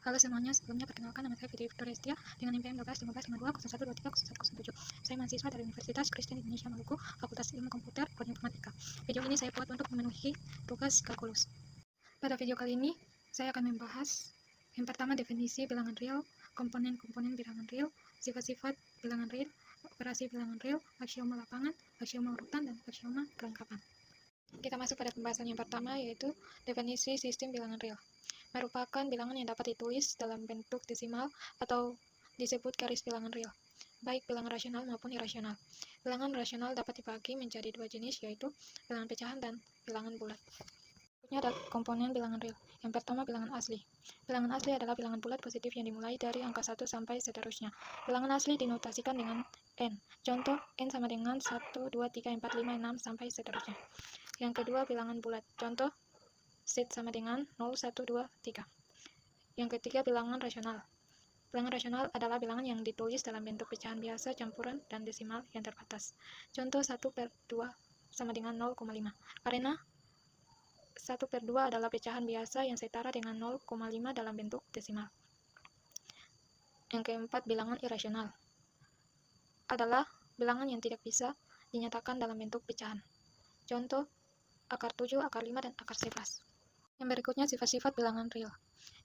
Halo semuanya, sebelumnya perkenalkan nama saya Fitri Victoria Setia dengan NPM 12 1552 0123 0117. Saya mahasiswa dari Universitas Kristen Indonesia Maluku, Fakultas Ilmu Komputer dan Informatika. Video ini saya buat untuk memenuhi tugas kalkulus. Pada video kali ini, saya akan membahas yang pertama definisi bilangan real, komponen-komponen bilangan real, sifat-sifat bilangan real, operasi bilangan real, aksioma lapangan, aksioma urutan, dan aksioma kelengkapan. Kita masuk pada pembahasan yang pertama, yaitu definisi sistem bilangan real. Merupakan bilangan yang dapat ditulis dalam bentuk desimal atau disebut garis bilangan real, baik bilangan rasional maupun irasional. Bilangan rasional dapat dibagi menjadi dua jenis, yaitu bilangan pecahan dan bilangan bulat. Berikutnya ada komponen bilangan real. Yang pertama, bilangan asli. Bilangan asli adalah bilangan bulat positif yang dimulai dari angka 1 sampai seterusnya. Bilangan asli dinotasikan dengan n. Contoh, n sama dengan 1, 2, 3, 4, 5, 6, sampai seterusnya. Yang kedua, bilangan bulat. Contoh, Z sama dengan 0, 1, 2, 3. Yang ketiga, bilangan rasional. Bilangan rasional adalah bilangan yang ditulis dalam bentuk pecahan biasa, campuran, dan desimal yang terbatas. Contoh 1/2 sama dengan 0,5. Karena 1/2 adalah pecahan biasa yang setara dengan 0,5 dalam bentuk desimal. Yang keempat, bilangan irasional adalah bilangan yang tidak bisa dinyatakan dalam bentuk pecahan. Contoh, akar 7, akar 5, dan akar 11. Yang berikutnya, sifat-sifat bilangan real.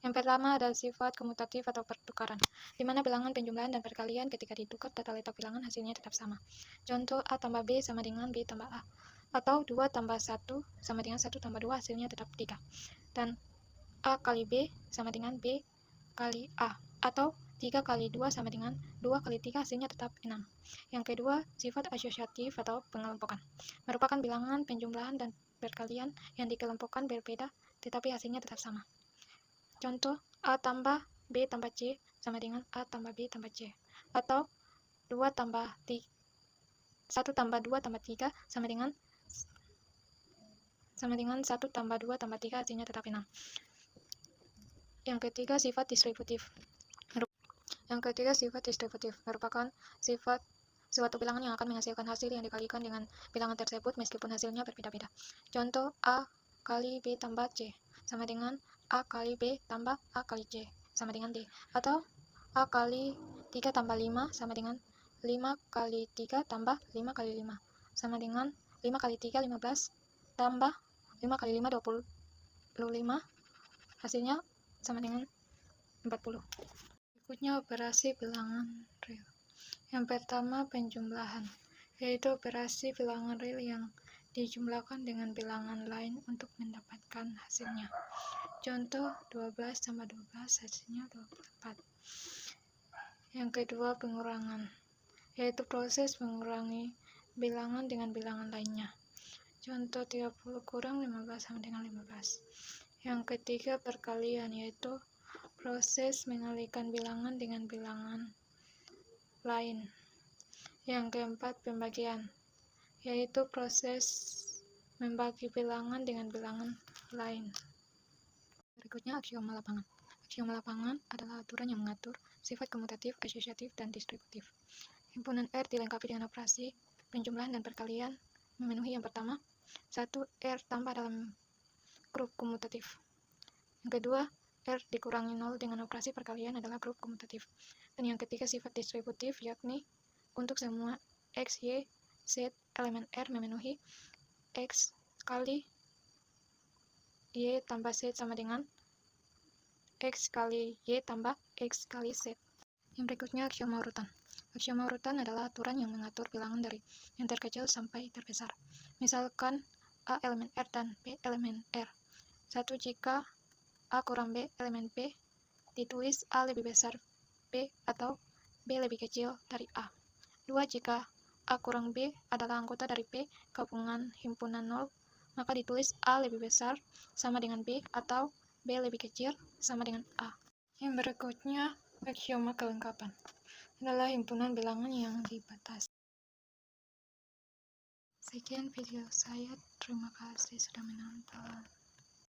Yang pertama ada sifat komutatif atau pertukaran, di mana bilangan penjumlahan dan perkalian ketika ditukar tata letak bilangan hasilnya tetap sama. Contoh, A tambah B sama dengan B tambah A. Atau 2 tambah 1 sama dengan 1 tambah 2 hasilnya tetap 3. Dan A kali B sama dengan B kali A. Atau 3 kali 2 sama dengan 2 kali 3 hasilnya tetap 6. Yang kedua, sifat asosiatif atau pengelompokan. Merupakan bilangan penjumlahan dan perkalian yang dikelompokkan berbeda tetapi hasilnya tetap sama. Contoh, A tambah B tambah C sama dengan A tambah B tambah C. Atau 1 tambah 2 tambah 3 sama dengan 1 tambah 2 tambah 3 hasilnya tetap 6. Yang ketiga, sifat distributif. Merupakan sifat suatu bilangan yang akan menghasilkan hasil yang dikalikan dengan bilangan tersebut meskipun hasilnya berbeda-beda. Contoh, A kali B tambah C sama dengan A kali B tambah A kali C sama dengan D. Atau A kali 3 tambah 5 sama dengan 5 kali 3 tambah 5 kali 5 sama dengan 5 kali 3 15 tambah 5 kali 5 25 hasilnya sama dengan 40. Berikutnya operasi bilangan real. Yang pertama, penjumlahan, yaitu operasi bilangan real yang dijumlahkan dengan bilangan lain untuk mendapatkan hasilnya. Contoh, 12 tambah 12 hasilnya 24. Yang kedua, pengurangan, yaitu proses mengurangi bilangan dengan bilangan lainnya. Contoh, 30 kurang 15 sama dengan 15. Yang ketiga, perkalian, yaitu proses mengalihkan bilangan dengan bilangan lain. Yang keempat, pembagian, yaitu proses membagi bilangan dengan bilangan lain. Berikutnya, aksioma lapangan. Aksioma lapangan adalah aturan yang mengatur sifat komutatif, asosiatif, dan distributif. Himpunan R dilengkapi dengan operasi penjumlahan dan perkalian memenuhi yang pertama, 1. R tambah dalam grup komutatif. Yang kedua, R dikurangi 0 dengan operasi perkalian adalah grup komutatif. Dan yang ketiga, sifat distributif, yakni untuk semua X, Y, Z elemen R memenuhi X kali Y tambah Z sama dengan X kali Y tambah X kali Z. Yang berikutnya, aksioma urutan. Aksioma urutan adalah aturan yang mengatur bilangan dari yang terkecil sampai terbesar. Misalkan A elemen R dan B elemen R. 1. Jika A kurang B elemen B, ditulis A lebih besar B atau B lebih kecil dari A. 2. Jika A kurang B adalah anggota dari B gabungan himpunan 0, maka ditulis A lebih besar sama dengan B atau B lebih kecil sama dengan A. Yang berikutnya, aksioma kelengkapan adalah himpunan bilangan yang dibatasi. Sekian video saya, terima kasih sudah menonton.